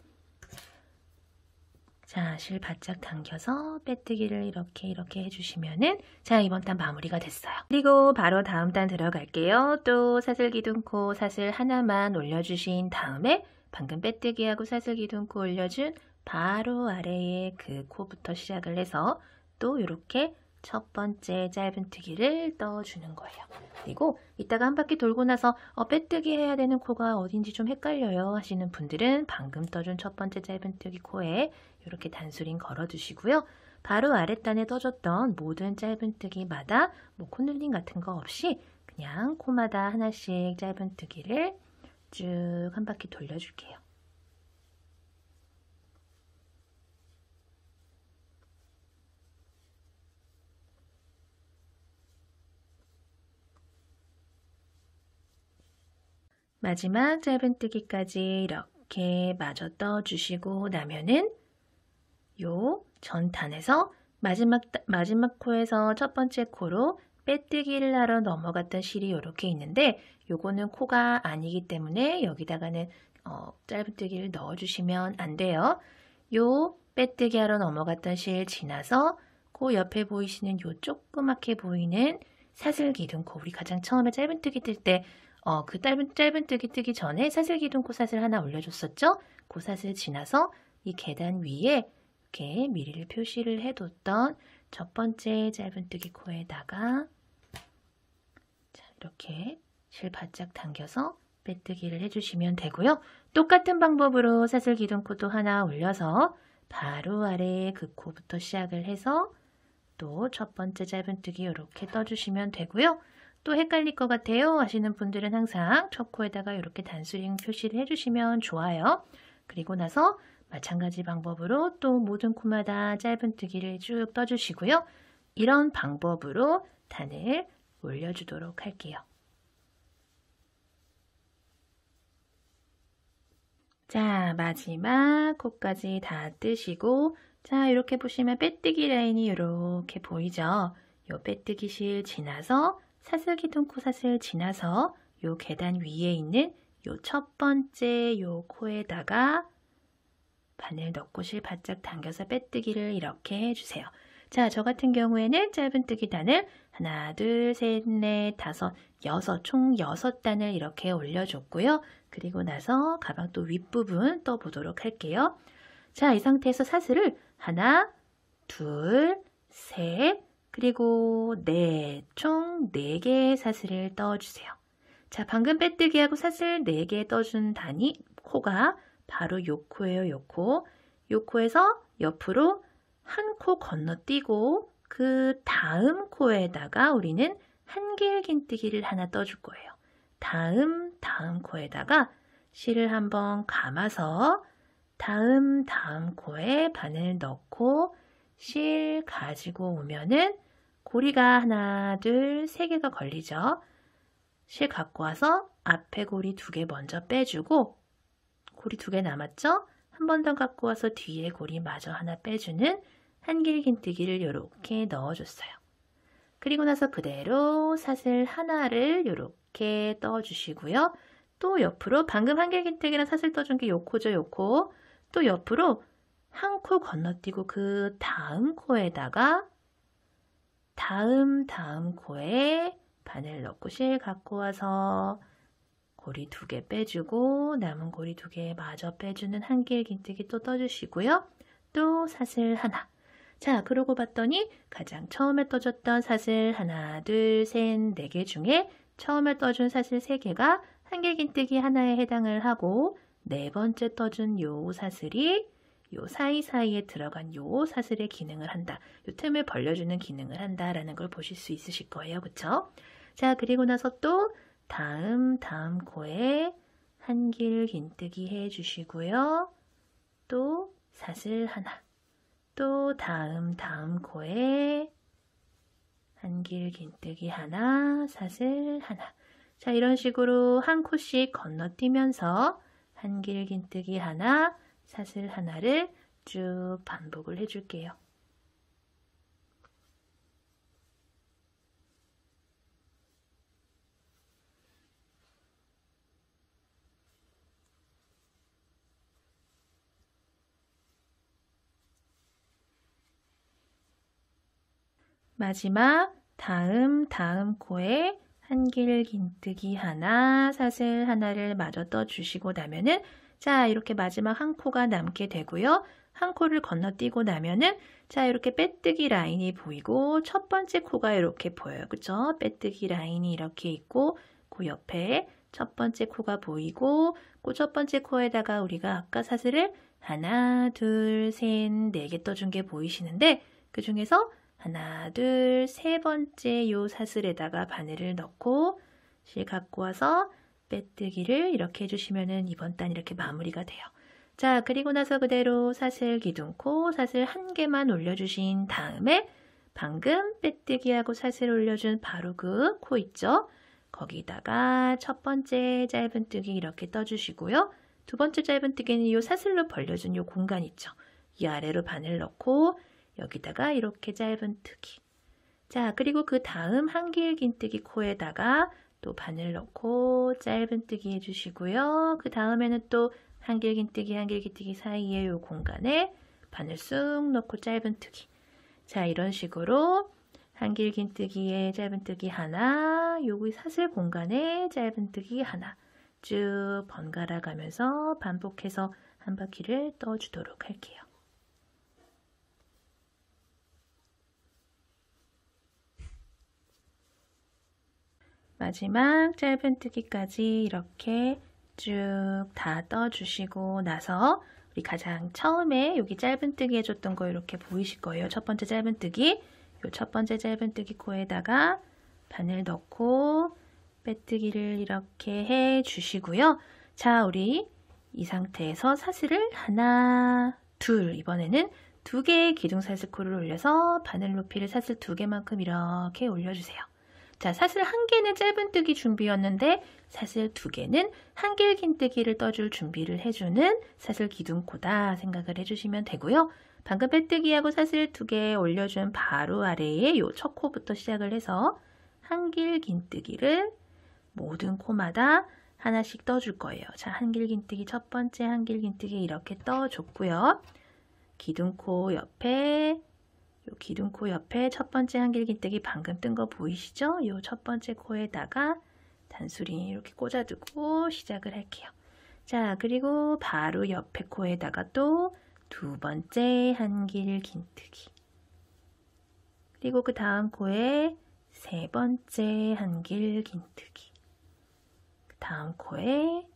자, 실 바짝 당겨서 빼뜨기를 이렇게 해주시면은 자, 이번 단 마무리가 됐어요. 그리고 바로 다음 단 들어갈게요. 또 사슬기둥코 사슬 하나만 올려주신 다음에 방금 빼뜨기하고 사슬기둥코 올려준 바로 아래에 그 코부터 시작을 해서 또 이렇게 첫 번째 짧은 뜨기를 떠주는 거예요. 그리고 이따가 한 바퀴 돌고 나서 빼뜨기 해야 되는 코가 어딘지 좀 헷갈려요 하시는 분들은 방금 떠준 첫 번째 짧은 뜨기 코에 이렇게 단수링 걸어주시고요. 바로 아랫단에 떠줬던 모든 짧은 뜨기마다 뭐 콧눌림 같은 거 없이 그냥 코마다 하나씩 짧은 뜨기를 쭉 한 바퀴 돌려줄게요. 마지막 짧은 뜨기까지 이렇게 마저 떠주시고 나면은 요 전단에서 마지막 코에서 첫 번째 코로 빼뜨기를 하러 넘어갔던 실이 이렇게 있는데 요거는 코가 아니기 때문에 여기다가는 짧은 뜨기를 넣어주시면 안 돼요. 요 빼뜨기 하러 넘어갔던 실 지나서 그 옆에 보이시는 요 조그맣게 보이는 사슬기둥코 우리 가장 처음에 짧은 뜨기 뜰 때 그 짧은 뜨기 뜨기 전에 사슬기둥코 사슬 하나 올려줬었죠? 그 사슬 지나서 이 계단 위에 이렇게 미리를 표시를 해뒀던 첫 번째 짧은 뜨기 코에다가 자, 이렇게 실 바짝 당겨서 빼뜨기를 해주시면 되고요. 똑같은 방법으로 사슬기둥코도 하나 올려서 바로 아래에 그 코부터 시작을 해서 또 첫 번째 짧은 뜨기 이렇게 떠주시면 되고요. 또 헷갈릴 것 같아요 하시는 분들은 항상 첫 코에다가 이렇게 단수링 표시를 해주시면 좋아요. 그리고 나서 마찬가지 방법으로 또 모든 코마다 짧은 뜨기를 쭉 떠주시고요. 이런 방법으로 단을 올려주도록 할게요. 자, 마지막 코까지 다 뜨시고 자, 이렇게 보시면 빼뜨기 라인이 이렇게 보이죠? 요 빼뜨기 실 지나서 사슬기둥코 사슬 지나서 요 계단 위에 있는 요 첫 번째 요 코에다가 바늘 넣고 실 바짝 당겨서 빼뜨기를 이렇게 해주세요. 자, 저 같은 경우에는 짧은 뜨기 단을 하나, 둘, 셋, 넷, 다섯, 여섯, 총 6단을 이렇게 올려줬고요. 그리고 나서 가방 또 윗부분 떠보도록 할게요. 자, 이 상태에서 사슬을 하나, 둘, 셋, 그 그리고 총 4개의 사슬을 떠주세요. 자, 방금 빼뜨기하고 사슬 4개 떠준 코가 바로 요 코예요, 요 코. 요 코에서 옆으로 한 코 건너뛰고 그 다음 코에다가 우리는 한길긴뜨기를 하나 떠줄 거예요. 다음 코에다가 실을 한번 감아서 다음 코에 바늘 넣고 실 가지고 오면은 고리가 하나, 둘, 3개가 걸리죠. 실 갖고 와서 앞에 고리 2개 먼저 빼주고 고리 2개 남았죠? 한 번 더 갖고 와서 뒤에 고리 마저 하나 빼주는 한길긴뜨기를 이렇게 넣어줬어요. 그리고 나서 그대로 사슬 하나를 이렇게 떠주시고요. 또 옆으로 방금 한길긴뜨기랑 사슬 떠준 게 요 코죠, 요 코. 또 옆으로 한 코 건너뛰고 그 다음 코에다가 다음 코에 바늘 넣고 실 갖고 와서 고리 2개 빼주고 남은 고리 2개 마저 빼주는 한길긴뜨기 또 떠주시고요. 또 사슬 하나. 자, 그러고 봤더니 가장 처음에 떠줬던 사슬 하나, 둘, 셋, 4개 중에 처음에 떠준 사슬 3개가 한길긴뜨기 하나에 해당을 하고 4번째 떠준 요 사슬이 요 사이사이에 들어간 요 사슬의 기능을 한다. 요 틈을 벌려주는 기능을 한다라는 걸 보실 수 있으실 거예요. 그쵸? 자, 그리고 나서 또 다음 코에 한길긴뜨기 해주시고요. 또 사슬 하나. 또 다음 코에 한길긴뜨기 하나, 사슬 하나. 자, 이런 식으로 한 코씩 건너뛰면서 한길긴뜨기 하나, 사슬 하나를 쭉 반복을 해줄게요. 마지막 다음 코에 한길긴뜨기 하나, 사슬 하나를 마저 떠주시고 나면은 자, 이렇게 마지막 한 코가 남게 되고요. 한 코를 건너뛰고 나면은 자, 이렇게 빼뜨기 라인이 보이고 첫 번째 코가 이렇게 보여요. 그쵸? 빼뜨기 라인이 이렇게 있고 그 옆에 첫 번째 코가 보이고 그 첫 번째 코에다가 우리가 아까 사슬을 하나, 둘, 셋, 4개 떠준 게 보이시는데 그 중에서 하나, 둘, 3번째 요 사슬에다가 바늘을 넣고 실 갖고 와서 빼뜨기를 이렇게 해주시면은 이번 단 이렇게 마무리가 돼요. 자, 그리고 나서 그대로 사슬 기둥코 사슬 1개만 올려주신 다음에 방금 빼뜨기하고 사슬 올려준 바로 그 코 있죠? 거기다가 첫 번째 짧은뜨기 이렇게 떠주시고요. 두 번째 짧은뜨기는 이 사슬로 벌려준 이 공간 있죠? 이 아래로 바늘 넣고 여기다가 이렇게 짧은뜨기. 자, 그리고 그 다음 한길긴뜨기 코에다가 또 바늘 넣고 짧은뜨기 해주시고요. 그 다음에는 또 한길긴뜨기 사이에 이 공간에 바늘 쑥 넣고 짧은뜨기. 자, 이런 식으로 한길긴뜨기에 짧은뜨기 하나, 여기 사슬 공간에 짧은뜨기 하나 쭉 번갈아 가면서 반복해서 한 바퀴를 떠주도록 할게요. 마지막 짧은뜨기까지 이렇게 쭉 다 떠주시고 나서 우리 가장 처음에 여기 짧은뜨기 해줬던 거 이렇게 보이실 거예요. 첫 번째 짧은뜨기, 요 첫 번째 짧은뜨기 코에다가 바늘 넣고 빼뜨기를 이렇게 해주시고요. 자, 우리 이 상태에서 사슬을 하나, 둘, 이번에는 2개의 기둥사슬코를 올려서 바늘 높이를 사슬 2개만큼 이렇게 올려주세요. 자, 사슬 1개는 짧은뜨기 준비였는데 사슬 2개는 한길긴뜨기를 떠줄 준비를 해주는 사슬 기둥코다 생각을 해주시면 되고요. 방금 빼뜨기하고 사슬 2개 올려준 바로 아래에 요 첫 코부터 시작을 해서 한길긴뜨기를 모든 코마다 하나씩 떠줄 거예요. 자, 한길긴뜨기 첫 번째 한길긴뜨기 이렇게 떠줬고요. 기둥코 옆에 요 기둥코 옆에 첫 번째 한길긴뜨기 방금 뜬 거 보이시죠? 요 첫 번째 코에다가 단수리 이렇게 꽂아두고 시작을 할게요. 자, 그리고 바로 옆에 코에다가 또 두 번째 한길긴뜨기. 그리고 그 다음 코에 세 번째 한길 긴뜨기. 그 다음 코에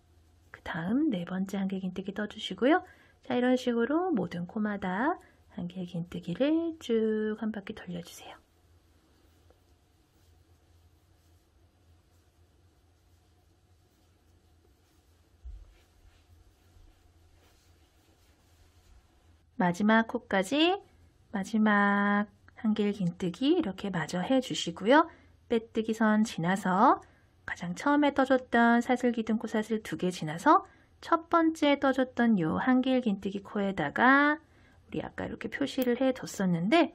그 다음 네 번째 한길 긴뜨기 떠주시고요. 자, 이런 식으로 모든 코마다 한길 긴뜨기를 쭉 한 바퀴 돌려주세요. 마지막 코까지 마지막 한길 긴뜨기 이렇게 마저 해주시고요. 빼뜨기 선 지나서 가장 처음에 떠줬던 사슬 기둥코 사슬 2개 지나서 첫 번째 떠줬던 요 한길 긴뜨기 코에다가 우리 아까 이렇게 표시를 해뒀었는데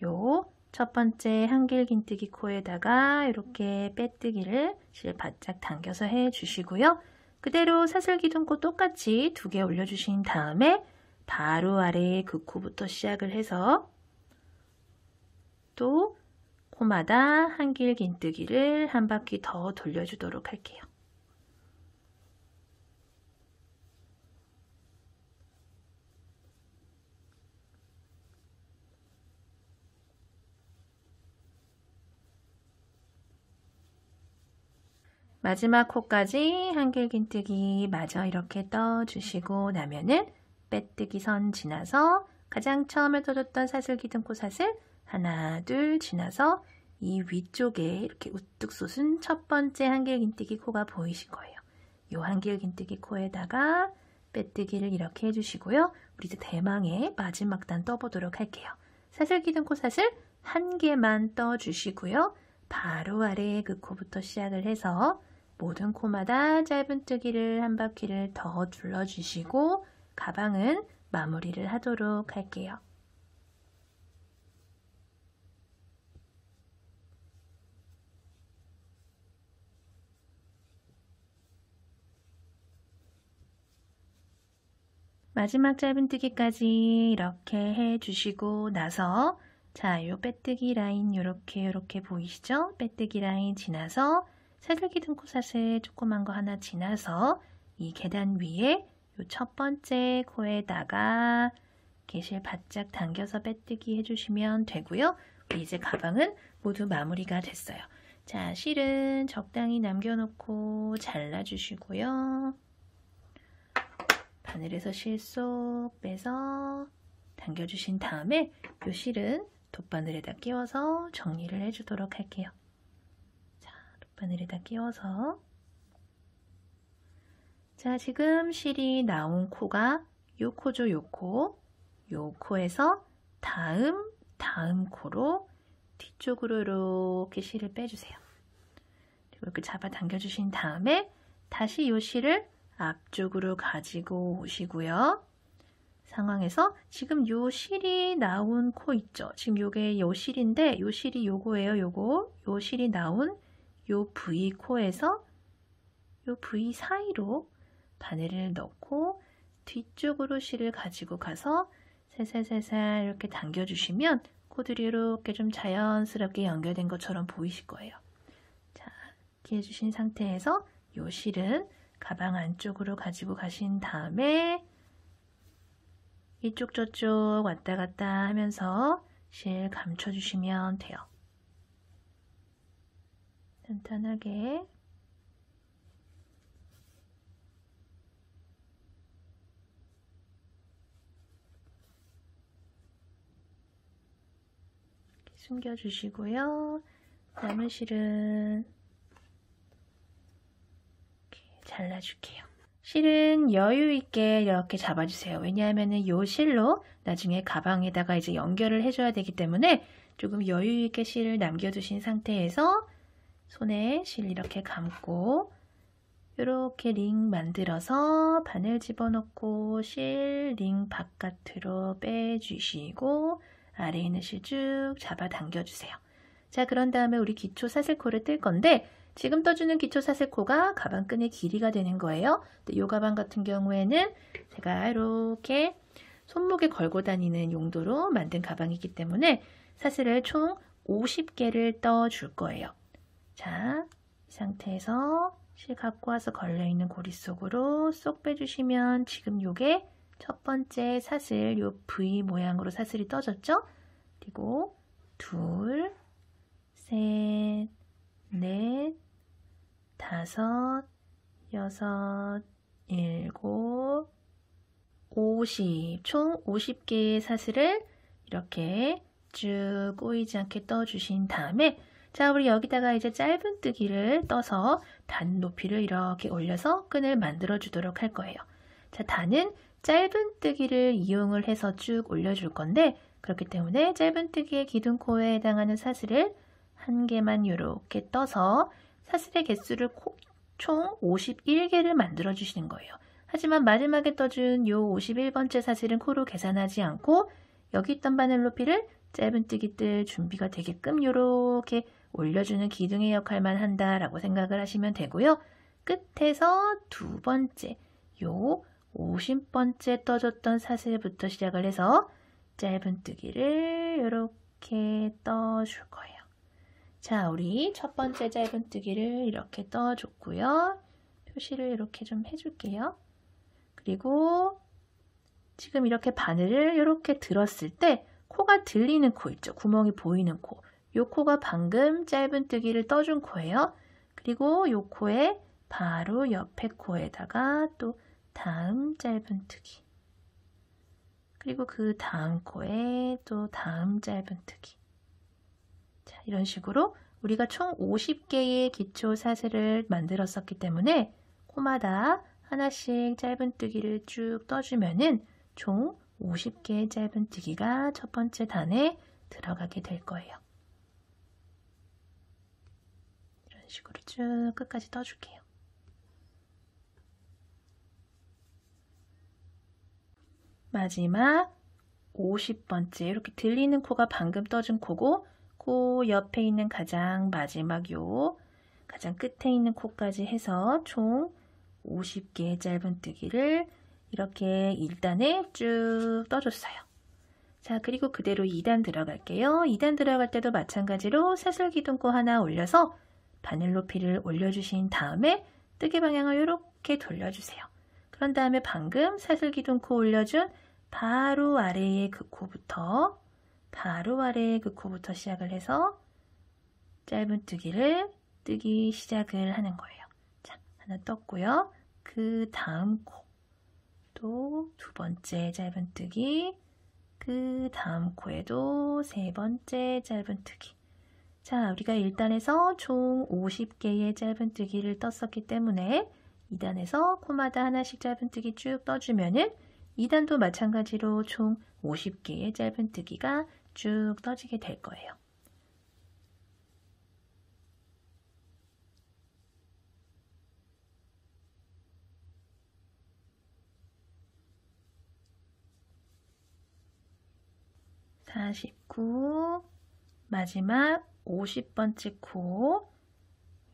요 첫 번째 한길 긴뜨기 코에다가 이렇게 빼뜨기를 실 바짝 당겨서 해주시고요. 그대로 사슬 기둥코 똑같이 2개 올려주신 다음에 바로 아래에 그 코부터 시작을 해서 또 코마다 한길 긴뜨기를 한 바퀴 더 돌려주도록 할게요. 마지막 코까지 한길 긴뜨기 마저 이렇게 떠주시고 나면은 빼뜨기 선 지나서 가장 처음에 떠줬던 사슬 기둥코 사슬 하나 둘 지나서 이 위쪽에 이렇게 우뚝 솟은 첫 번째 한길 긴뜨기 코가 보이실 거예요. 이 한길 긴뜨기 코에다가 빼뜨기를 이렇게 해주시고요. 우리 이제 대망의 마지막 단 떠보도록 할게요. 사슬 기둥코 사슬 한 개만 떠주시고요. 바로 아래에 그 코부터 시작을 해서 모든 코마다 짧은 뜨기를 한 바퀴를 더 둘러주시고 가방은 마무리를 하도록 할게요. 마지막 짧은 뜨기까지 이렇게 해주시고 나서 자, 요 빼뜨기 라인 요렇게 보이시죠? 빼뜨기 라인 지나서 사슬 기둥코 사슬 조그만 거 하나 지나서 이 계단 위에 요 첫 번째 코에다가 게실 바짝 당겨서 빼뜨기 해주시면 되고요. 우리 이제 가방은 모두 마무리가 됐어요. 자, 실은 적당히 남겨놓고 잘라주시고요. 바늘에서 실 쏙 빼서 당겨주신 다음에 요 실은 돗바늘에다 끼워서 정리를 해주도록 할게요. 자, 돗바늘에다 끼워서 자, 지금 실이 나온 코가 요 코죠, 요 코. 요 코에서 다음 코로 뒤쪽으로 이렇게 실을 빼주세요. 그리고 이렇게 잡아 당겨주신 다음에 다시 요 실을 앞쪽으로 가지고 오시고요. 상황에서 지금 요 실이 나온 코 있죠? 지금 요게 요 실인데 요 실이 요거예요, 요거. 요 실이 나온 요 V 코에서 요 V 사이로 바늘을 넣고 뒤쪽으로 실을 가지고 가서 살살살살 이렇게 당겨주시면 코들이 이렇게 좀 자연스럽게 연결된 것처럼 보이실 거예요. 자, 이렇게 해주신 상태에서 요 실은 가방 안쪽으로 가지고 가신 다음에 이쪽 저쪽 왔다 갔다 하면서 실 감춰주시면 돼요. 단단하게 숨겨주시고요. 남은 실은 이렇게 잘라줄게요. 실은 여유 있게 이렇게 잡아주세요. 왜냐하면 요 실로 나중에 가방에다가 이제 연결을 해줘야 되기 때문에 조금 여유 있게 실을 남겨두신 상태에서 손에 실 이렇게 감고 이렇게 링 만들어서 바늘 집어넣고 실 링 바깥으로 빼주시고 아래에 있는 실 쭉 잡아 당겨주세요. 자, 그런 다음에 우리 기초 사슬코를 뜰 건데 지금 떠주는 기초 사슬코가 가방끈의 길이가 되는 거예요. 이 가방 같은 경우에는 제가 이렇게 손목에 걸고 다니는 용도로 만든 가방이기 때문에 사슬을 총 50개를 떠줄 거예요. 자, 이 상태에서 실 갖고 와서 걸려있는 고리 속으로 쏙 빼주시면 지금 요게 첫 번째 사슬, 요 V 모양으로 사슬이 떠졌죠? 그리고 둘, 셋, 넷, 다섯, 여섯, 일곱, 50, 총 50개의 사슬을 이렇게 쭉 꼬이지 않게 떠주신 다음에 자, 우리 여기다가 이제 짧은뜨기를 떠서 단 높이를 이렇게 올려서 끈을 만들어 주도록 할 거예요. 자, 단은 짧은뜨기를 이용을 해서 쭉 올려줄 건데 그렇기 때문에 짧은뜨기의 기둥코에 해당하는 사슬을 한 개만 이렇게 떠서 사슬의 개수를 총 51개를 만들어 주시는 거예요. 하지만 마지막에 떠준 요 51번째 사슬은 코로 계산하지 않고 여기 있던 바늘 높이를 짧은뜨기 뜰 준비가 되게끔 이렇게 올려주는 기둥의 역할만 한다라고 생각을 하시면 되고요. 끝에서 두 번째, 요 50번째 떠줬던 사슬부터 시작을 해서 짧은뜨기를 이렇게 떠줄 거예요. 자, 우리 첫 번째 짧은뜨기를 이렇게 떠줬고요. 표시를 이렇게 좀 해줄게요. 그리고 지금 이렇게 바늘을 이렇게 들었을 때 코가 들리는 코 있죠? 구멍이 보이는 코. 이 코가 방금 짧은뜨기를 떠준 코예요. 그리고 이 코에 바로 옆에 코에다가 또 다음 짧은뜨기. 그리고 그 다음 코에 또 다음 짧은뜨기. 자, 이런 식으로 우리가 총 50개의 기초 사슬을 만들었었기 때문에 코마다 하나씩 짧은뜨기를 쭉 떠주면은 총 50개의 짧은뜨기가 첫 번째 단에 들어가게 될 거예요. 이런 식으로 쭉 끝까지 떠줄게요. 마지막 50번째 이렇게 들리는 코가 방금 떠준 코고 코 옆에 있는 가장 마지막 요 가장 끝에 있는 코까지 해서 총 50개의 짧은뜨기를 이렇게 1단에 쭉 떠줬어요. 자, 그리고 그대로 2단 들어갈게요. 2단 들어갈 때도 마찬가지로 사슬 기둥코 하나 올려서 바늘 높이를 올려주신 다음에 뜨개 방향을 이렇게 돌려주세요. 그런 다음에 방금 사슬 기둥코 올려준 바로 아래의 그 코부터 시작을 해서 짧은뜨기를 뜨기 시작을 하는 거예요. 자, 하나 떴고요. 그 다음 코 또 두 번째 짧은뜨기, 그 다음 코에도 세 번째 짧은뜨기. 자, 우리가 1단에서 총 50개의 짧은뜨기를 떴었기 때문에 2단에서 코마다 하나씩 짧은뜨기 쭉 떠주면은 2단도 마찬가지로 총 50개의 짧은뜨기가 쭉 떠지게 될 거예요. 마지막 50번째 코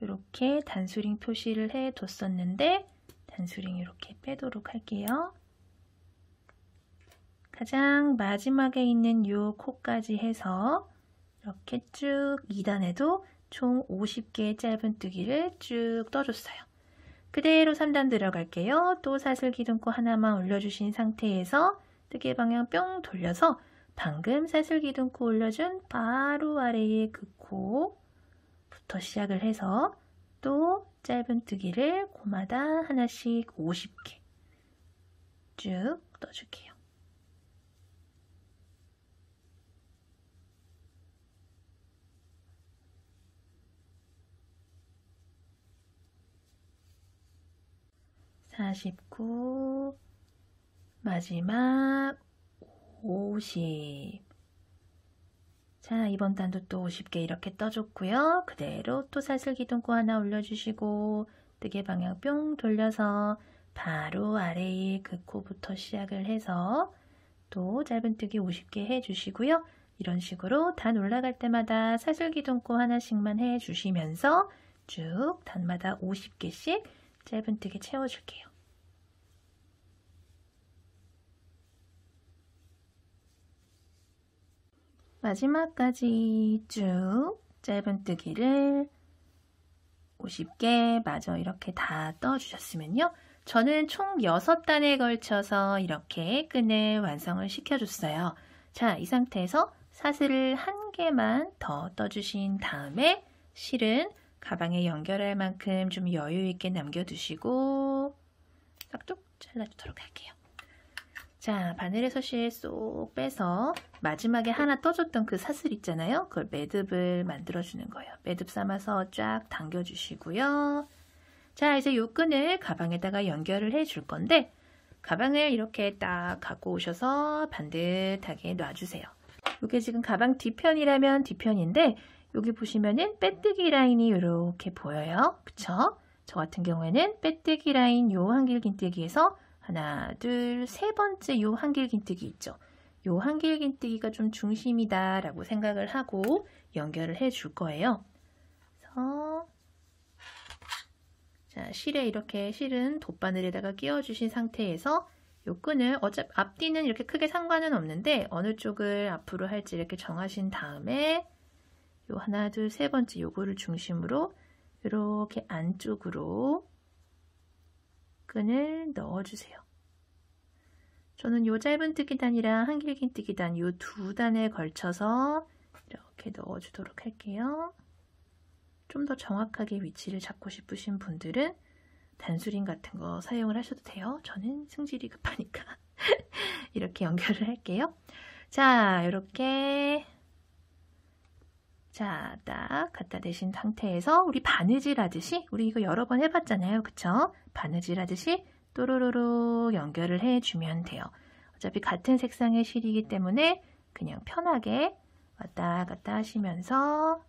이렇게 단수링 표시를 해 뒀었는데 단수링 이렇게 빼도록 할게요. 가장 마지막에 있는 이 코까지 해서 이렇게 쭉 2단에도 총 50개의 짧은뜨기를 쭉 떠줬어요. 그대로 3단 들어갈게요. 또 사슬 기둥코 하나만 올려주신 상태에서 뜨개 방향 뿅 돌려서 방금 사슬 기둥코 올려준 바로 아래의 그 코부터 시작을 해서 또 짧은뜨기를 코마다 하나씩 50개 쭉 떠줄게요. 마지막 50. 자, 이번 단도 또 50개 이렇게 떠줬고요. 그대로 또 사슬 기둥코 하나 올려주시고 뜨개 방향 뿅 돌려서 바로 아래의 그 코부터 시작을 해서 또 짧은뜨기 50개 해주시고요. 이런 식으로 단 올라갈 때마다 사슬 기둥코 하나씩만 해주시면서 쭉 단마다 50개씩 짧은뜨기 채워줄게요. 마지막까지 쭉 짧은뜨기를 50개 마저 이렇게 다 떠주셨으면요. 저는 총 6단에 걸쳐서 이렇게 끈을 완성을 시켜줬어요. 자, 이 상태에서 사슬을 한 개만 더 떠주신 다음에 실은 가방에 연결할 만큼 좀 여유 있게 남겨두시고 싹둑 잘라주도록 할게요. 자, 바늘에서 실 쏙 빼서 마지막에 하나 떠줬던 그 사슬 있잖아요. 그걸 매듭을 만들어주는 거예요. 매듭 삼아서 쫙 당겨주시고요. 자, 이제 이 끈을 가방에다가 연결을 해줄 건데 가방을 이렇게 딱 갖고 오셔서 반듯하게 놔주세요. 이게 지금 가방 뒤편이라면 뒤편인데 여기 보시면은 빼뜨기 라인이 이렇게 보여요. 그쵸? 저 같은 경우에는 빼뜨기 라인 요 한길긴뜨기에서 하나, 둘, 세 번째 요 한길긴뜨기 있죠. 요 한길긴뜨기가 좀 중심이다 라고 생각을 하고 연결을 해 줄 거예요. 그래서 자, 실에 이렇게 실은 돗바늘에다가 끼워주신 상태에서 요 끈을 어차피 앞뒤는 이렇게 크게 상관은 없는데 어느 쪽을 앞으로 할지 이렇게 정하신 다음에 요 하나, 둘, 세 번째 요거를 중심으로 이렇게 안쪽으로 끈을 넣어주세요. 저는 요 짧은 뜨기단이랑 한길긴 뜨기단 요 두 단에 걸쳐서 이렇게 넣어주도록 할게요. 좀 더 정확하게 위치를 잡고 싶으신 분들은 단수링 같은 거 사용을 하셔도 돼요. 저는 승질이 급하니까 이렇게 연결을 할게요. 자, 이렇게 자, 딱 갖다 대신 상태에서 우리 바느질 하듯이 우리 이거 여러 번 해봤잖아요. 그쵸? 바느질 하듯이 또로로로 연결을 해주면 돼요. 어차피 같은 색상의 실이기 때문에 그냥 편하게 왔다 갔다 하시면서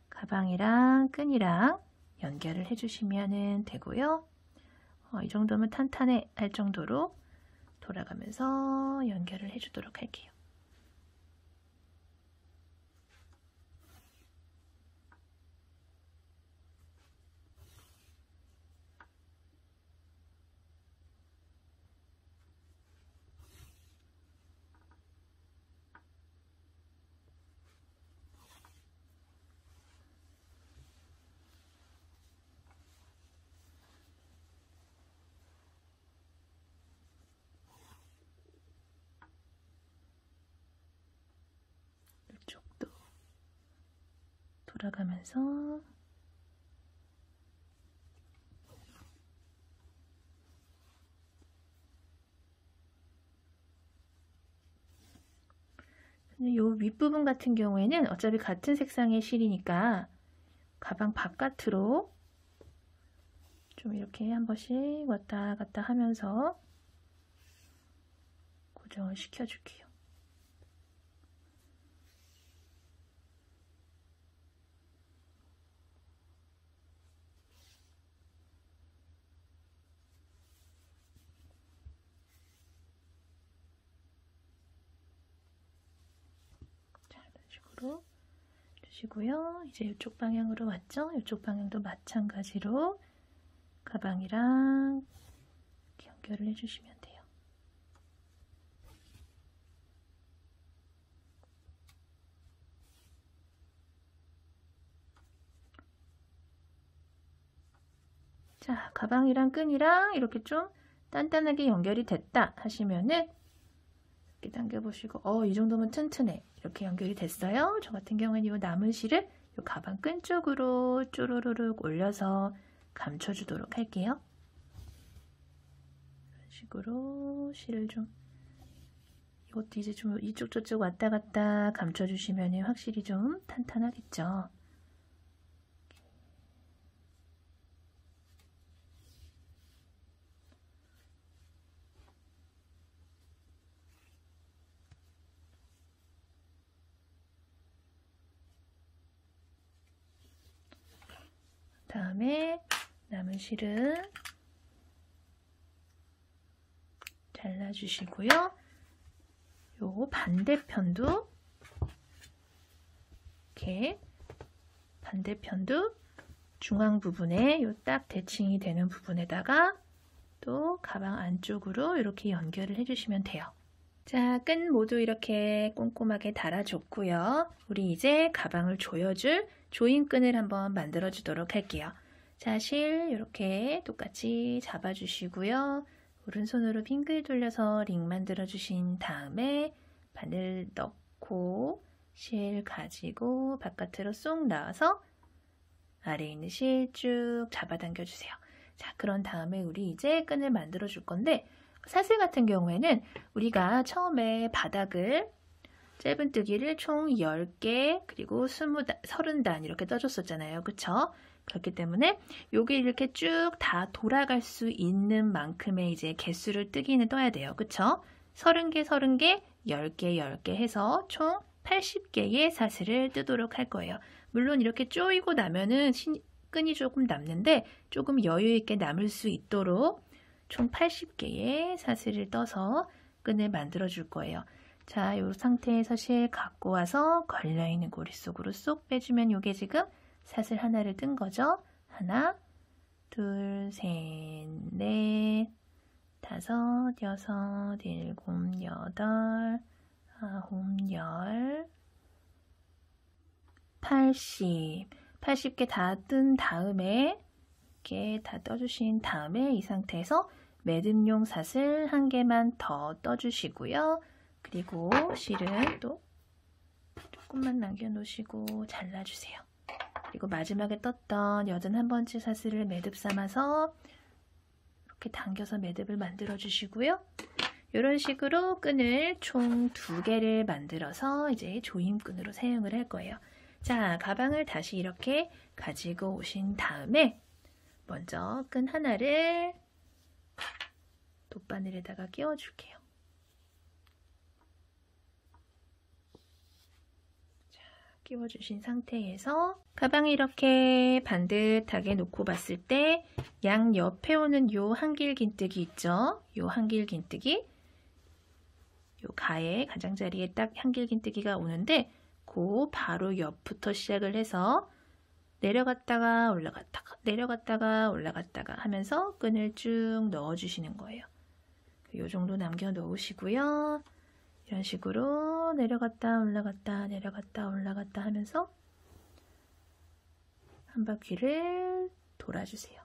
가방이랑 끈이랑 연결을 해주시면 되고요. 이 정도면 탄탄해 할 정도로 돌아가면서 연결을 해주도록 할게요. 이쪽도 돌아가면서 이 윗부분 같은 경우에는 어차피 같은 색상의 실이니까 가방 바깥으로 좀 이렇게 한 번씩 왔다 갔다 하면서 고정을 시켜줄게요. 주시고요. 이제 이쪽 방향으로 왔죠? 이쪽 방향도 마찬가지로 가방이랑 이렇게 연결을 해주시면 돼요. 자, 가방이랑 끈이랑 이렇게 좀 단단하게 연결이 됐다 하시면은 이렇게 당겨보시고 이 정도면 튼튼해. 이렇게 연결이 됐어요. 저 같은 경우는 이 남은 실을 이 가방 끈 쪽으로 쪼르르륵 올려서 감춰주도록 할게요. 이런 식으로 실을 좀 이것도 이제 좀 이쪽 저쪽 왔다 갔다 감춰주시면 확실히 좀 탄탄하겠죠. 다음에 남은 실은 잘라주시고요. 요 반대편도 이렇게 반대편도 중앙 부분에 요 딱 대칭이 되는 부분에다가 또 가방 안쪽으로 이렇게 연결을 해주시면 돼요. 자, 끈 모두 이렇게 꼼꼼하게 달아줬고요. 우리 이제 가방을 조여줄 조임끈을 한번 만들어 주도록 할게요. 자, 실 이렇게 똑같이 잡아주시고요. 오른손으로 빙글 돌려서 링 만들어 주신 다음에 바늘 넣고 실 가지고 바깥으로 쏙 나와서 아래에 있는 실 쭉 잡아당겨 주세요. 자, 그런 다음에 우리 이제 끈을 만들어 줄 건데, 사슬 같은 경우에는 우리가 처음에 바닥을 짧은뜨기를 총 10개 그리고 30단 이렇게 떠줬었잖아요. 그쵸? 그렇기 때문에 여기 이렇게 쭉 다 돌아갈 수 있는 만큼의 이제 개수를 뜨기는 떠야 돼요. 그쵸? 30개, 30개, 10개, 10개 해서 총 80개의 사슬을 뜨도록 할 거예요. 물론 이렇게 쪼이고 나면은 끈이 조금 남는데 조금 여유 있게 남을 수 있도록 총 80개의 사슬을 떠서 끈을 만들어 줄 거예요. 자, 이 상태에서 실 갖고 와서 걸려있는 고리 속으로 쏙 빼주면 이게 지금 사슬 하나를 뜬 거죠. 하나, 둘, 셋, 넷, 다섯, 여섯, 일곱, 여덟, 아홉, 열, 80. 80개 다 뜬 다음에 이렇게 다 떠주신 다음에 이 상태에서 매듭용 사슬 한 개만 더 떠주시고요. 그리고 실은 또 조금만 남겨놓으시고 잘라주세요. 그리고 마지막에 떴던 81번째 사슬을 매듭 삼아서 이렇게 당겨서 매듭을 만들어 주시고요. 이런 식으로 끈을 총 2개를 만들어서 이제 조임끈으로 사용을 할 거예요. 자, 가방을 다시 이렇게 가지고 오신 다음에 먼저 끈 하나를 돗바늘에다가 끼워 줄게요. 끼워주신 상태에서 가방을 이렇게 반듯하게 놓고 봤을 때 양 옆에 오는 요 한길 긴뜨기 있죠? 요 한길 긴뜨기, 요 가에 가장자리에 딱 한길 긴뜨기가 오는데 그 바로 옆부터 시작을 해서 내려갔다가 올라갔다가 내려갔다가 올라갔다가 하면서 끈을 쭉 넣어주시는 거예요. 요 정도 남겨 놓으시고요. 이런 식으로 내려갔다 올라갔다 내려갔다 올라갔다 하면서 한 바퀴를 돌아주세요.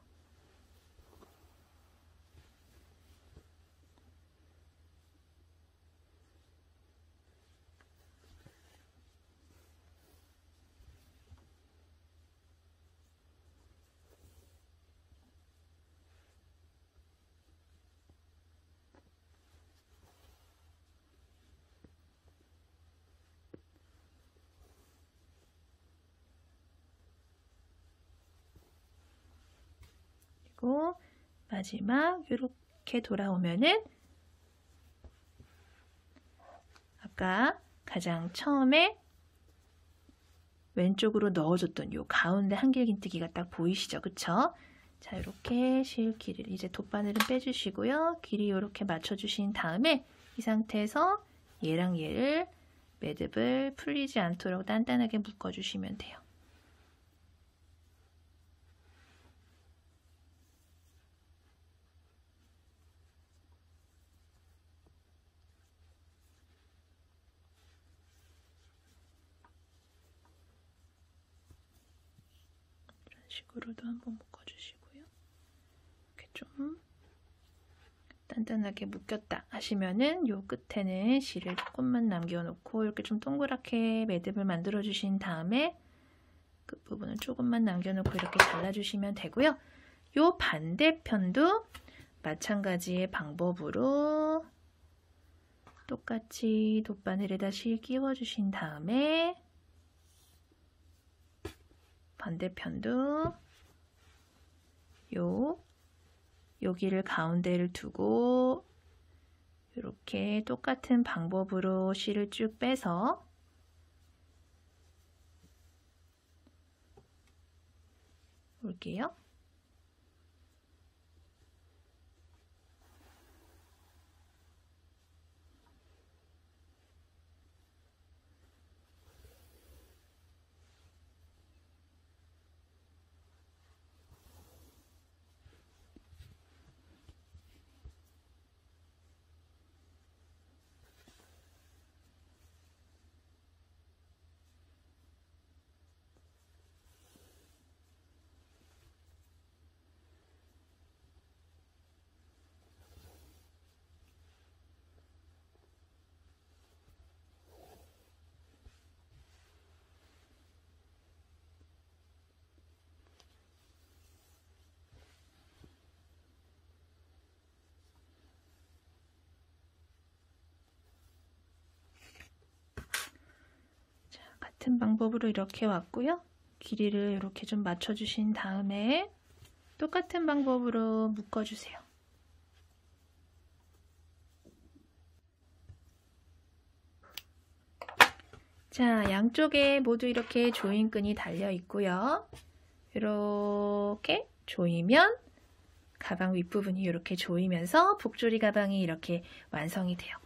그리고 마지막 이렇게 돌아오면은 아까 가장 처음에 왼쪽으로 넣어줬던 요 가운데 한길긴뜨기가 딱 보이시죠? 그쵸? 자, 이렇게 실 길이를 이제 돗바늘은 빼주시고요. 길이 이렇게 맞춰주신 다음에 이 상태에서 얘랑 얘를 매듭을 풀리지 않도록 단단하게 묶어주시면 돼요. 식으로도 한번 묶어주시고요. 이렇게 좀 단단하게 묶였다 하시면은 요 끝에는 실을 조금만 남겨놓고 이렇게 좀 동그랗게 매듭을 만들어 주신 다음에 끝부분은 조금만 남겨놓고 이렇게 잘라주시면 되고요. 요 반대편도 마찬가지의 방법으로 똑같이 돗바늘에다 실 끼워주신 다음에 반대편도 여기를 가운데를 두고 이렇게 똑같은 방법으로 실을 쭉 빼서 올게요. 똑같은 방법으로 이렇게 왔고요. 길이를 이렇게 좀 맞춰주신 다음에 똑같은 방법으로 묶어주세요. 자, 양쪽에 모두 이렇게 조임끈이 달려 있고요. 이렇게 조이면 가방 윗부분이 이렇게 조이면서 복조리 가방이 이렇게 완성이 돼요.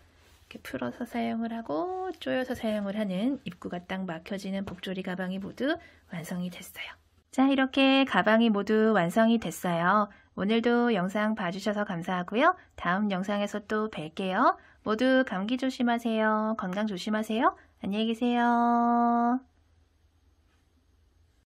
이렇게 풀어서 사용을 하고 조여서 사용을 하는 입구가 딱 막혀지는 복조리 가방이 모두 완성이 됐어요. 자, 이렇게 가방이 모두 완성이 됐어요. 오늘도 영상 봐주셔서 감사하고요. 다음 영상에서 또 뵐게요. 모두 감기 조심하세요. 건강 조심하세요. 안녕히 계세요.